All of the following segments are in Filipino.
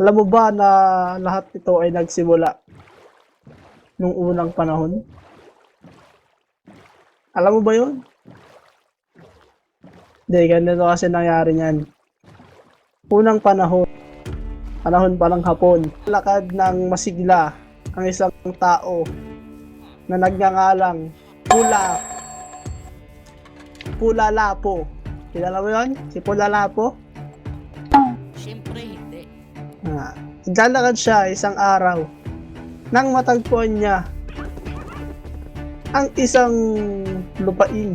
Alam mo ba na lahat ito ay nagsimula nung unang panahon? Alam mo ba yun? Hindi, ganito kasi nangyari niyan. Unang panahon, panahon pa ng Hapon, lakad ng masigla ang isang tao na nagngangalang Pula Lapo. Kilala mo yun? Si Pula Lapo? Siyempre hindi. Naglalakad siya isang araw nang matagpuan niya ang isang lupain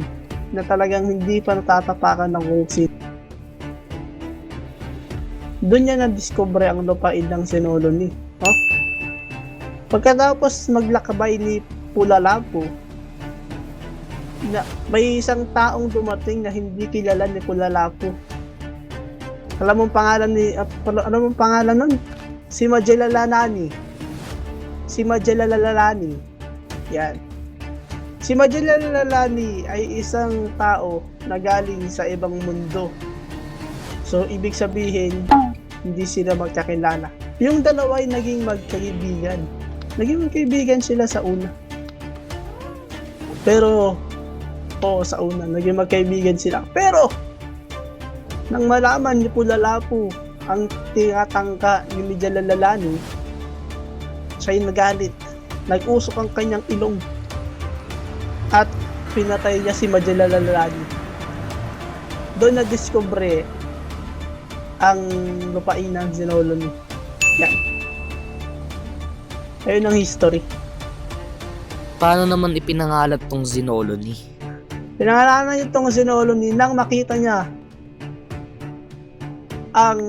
na talagang hindi pa natatapakan ng kungsit. Doon niya na-discover ang lupain ng Sinuloni. Oh? Pagkatapos maglakbay ni Pula Lapo, na may isang taong dumating na hindi kilala ni Pula Lapo. Alam mong pangalan nun? Si Magellalanani. Yan. Si Magellalanani ay isang tao na galing sa ibang mundo. So, ibig sabihin, hindi sila magkakilala. Yung dalawa ay naging magkaibigan. Naging magkaibigan sila sa una. Pero, sa una, naging magkaibigan sila. Pero, nang malaman ni Pula Lapo ang tinatangka ni Magellalanani, siya'y nagalit. Nag-usok ang kanyang ilong. At pinatay niya si Magellalanani. Doon na-discover ang lupain ng Sinuloni. Yan. Ayun ang history. Paano naman ipinangalat tong Sinuloni? Pinangalanan niya itong Sinuloni nang makita niya ang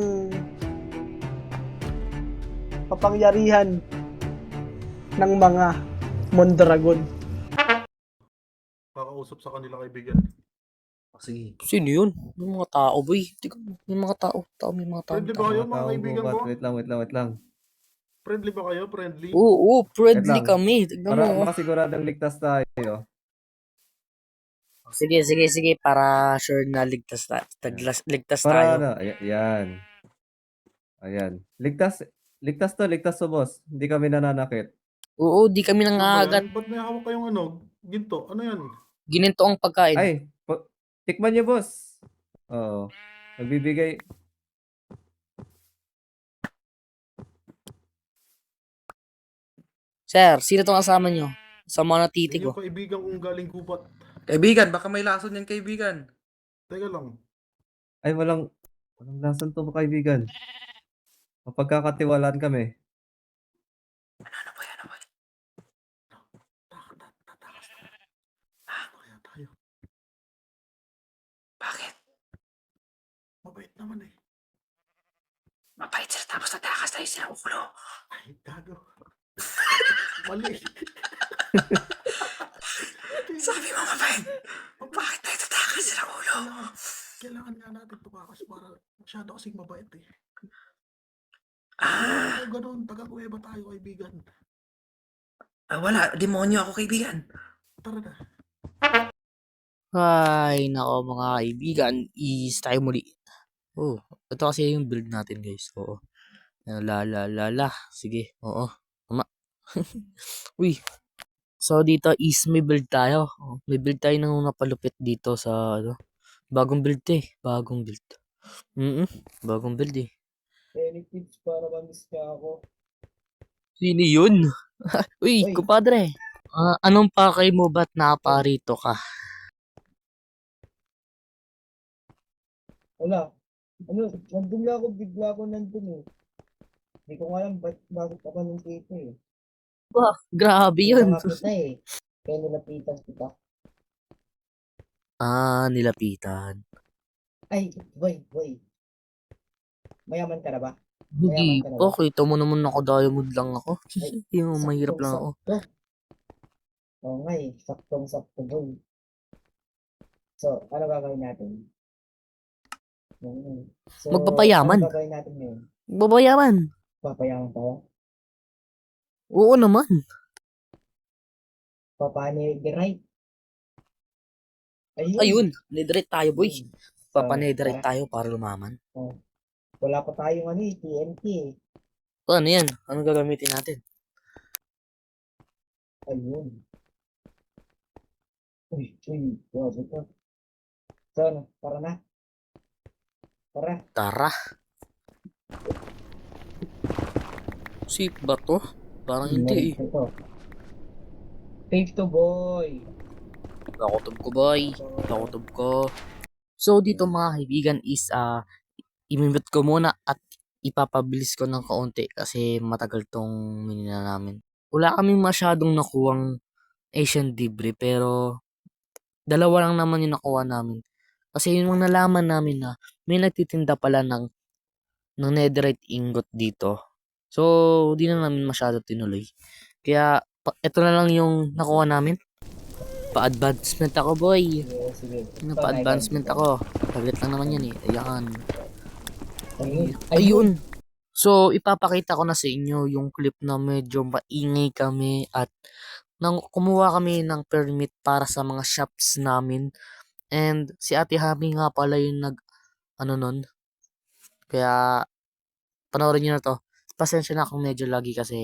kapangyarihan ng mga Mondragon. Kakausap sa kanila kaibigan. Sige. Sino yun? Yung mga tao, boy. Yung mga tao. May mga tao. Friendly ba kayo mga kaibigan mo? Wait lang. Friendly ba kayo? Friendly? Oo, friendly Wait lang. kami. Tignan mo. Para makasiguradong ligtas tayo. Sige. Para sure na ligtas Para tayo. ano, ayan. Ayan. Ligtas to boss. Hindi kami nananakit. Oo, di kami Ano ba nangahagat. yan? Ba't may hawak kayong ginto? Ano yan? Gininto ang pagkain. Ay, tikman niyo boss. Oo. Nagbibigay. Sir, sino tong kasama nyo? Sa mga Yan natitigo. yung kaibigan kong galing kupat. Kaibigan, baka may lason yan, kaibigan. Teka lang. Ay, walang lason to kaibigan. Mapagkakatiwalaan kami. Tatakas na. Ano kaya tayo? Bakit? Mabait naman eh. Mabait sila tapos natakas tayo sa ulo. Ay, gago. Mali. Sabi mo mabait. Bakit tayo tatakas sa ulo? Kailangan nga natin tumakas para masyado kasing mabait eh. Ah, Kung ganun, taga-kuweba tayo kaibigan. wala. Demonyo ako, kaibigan. Tara na. Ay, nako mga kaibigan. Is tayo muli. Oh, ito kasi yung build natin, guys. Oo. La. Sige, oo. Tama. Uy. So, dito is may build tayo. Oh, may build tayo nang napalupit dito sa, bagong build Bagong build. Bagong build eh. Any tips para mamis ka ako? Sino yun? Uy, Uy. kumpadre. Anong pakay mo ba't naparito ka? Wala. Nandun lang ako, bigla ako nandun eh. Hindi ko nga alam bakit ako nandito eh. Bah, grabe yun. Kita eh. Kaya nilapitan kita. Nilapitan. Ay, boy. Mayaman ka na ba? Hindi Mayaman ka na pa, ba? kita mo naman ako diamond lang ako. Ay, Yung mahirap lang ako. Oo nga eh, saktong-sakto boy. So, ano gagawin natin? So, Magpapayaman. ano gagawin natin ngayon? Babayaran. Papayaman tayo? Oo naman. Papanigirite? Ayun, netherite tayo boy. So, Papanetherite tara. tayo para lumaman. Wala pa tayong TNT eh. O, ano yan? Anong gagamitin natin? Ayun. Uy, grabe to. So, ano, tara na. Tara. Tara. Safe ba to? Parang hindi eh. Ito. Safe to, boy. Nakutob ko, boy. Nakutob ko. So, dito mga kaibigan is, imimute ko muna at ipapabilis ko ng kaunti kasi matagal tong minina namin. Wala kaming masyadong nakuwang Asian debris pero dalawa lang naman yung nakuha namin. Kasi yung mga nalaman namin na may nagtitinda pala ng netherite ingot dito. So, di na namin masyado tinuloy. Kaya, ito na lang yung nakuha namin. Pa-advancement ako, boy. Sige. Pa-advancement ako. Saglit lang naman yan eh. Ayan. Ayun. Ayun. So, ipapakita ko na sa inyo yung clip na medyo maingay kami at kumuha kami ng permit para sa mga shops namin. And si Ate Hami nga pala yung nun. Kaya, panoorin nyo na to. Pasensya na kung medyo lagi kasi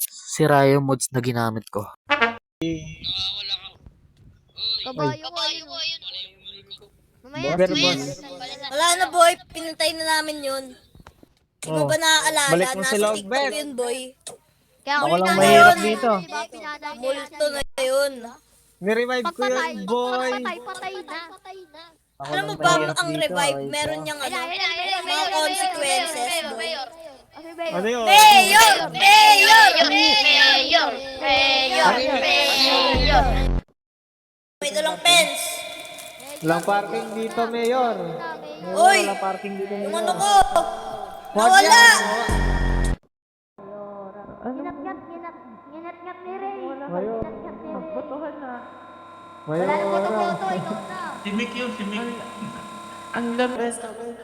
sira yung mods na ginamit ko. Kabayo ko yun. Mamaya, Pero mamaya. boss. Wala na boy, pinintay na namin yun. Di mo ba naaalala? Balik mo Nasa sila, TikTok Beth. yun boy. Kaya Ako lang na mahirap yun. dito. Diba, pinanay niya Multo na yun. Ni-revive ko Pagpatay, yun, boy. patay na. Ako Alam mo lang ba, mahirap ang dito, revive, ay, meron ito. niyang mga consequences boy. Ano yun? Mayor! Mayor! May dalang pens. Walang parking dito, Mayor. Uy! Walang parking dito, Yung Mayor. ano ko! Nawala! Ginat-ngat ni Ray. Mayor. Botohan na. Mayor. Wala na boto-boto, ikaw na. Ang labas.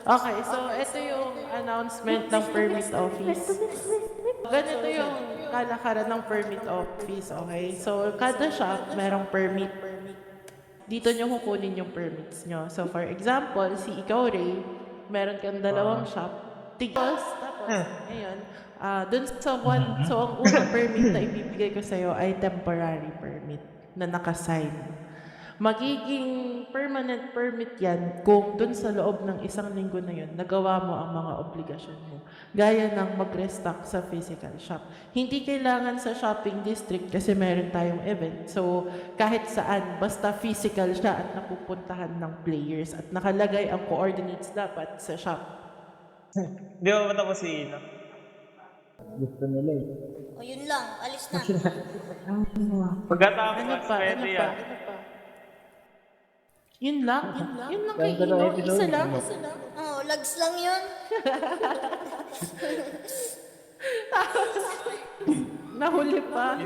Okay, so ito yung announcement ng permit office. Ganito yung kalakaran ng permit office, okay? So, kada shop, merong permit. Dito nyo kukunin yung permits nyo. So, for example, si ikaw, Ray, meron kang dalawang shop. Tapos, ngayon, dun sa one, so ang unang permit na ibibigay ko sa'yo ay temporary permit na nakasign. Magiging permanent permit yan kung dun sa loob ng isang linggo na yun, nagawa mo ang mga obligasyon mo. Gaya ng mag-restock sa physical shop. Hindi kailangan sa shopping district kasi meron tayong event. So, kahit saan, basta physical siya at napupuntahan ng players at nakalagay ang coordinates dapat sa shop. Di ba matapos si Ina? O yun lang, alis na. Pagkatapos, Ano pa? pwede yan. Yun lang kay Ino. Isa lang. Oh, lags lang yun. Nahuli pa.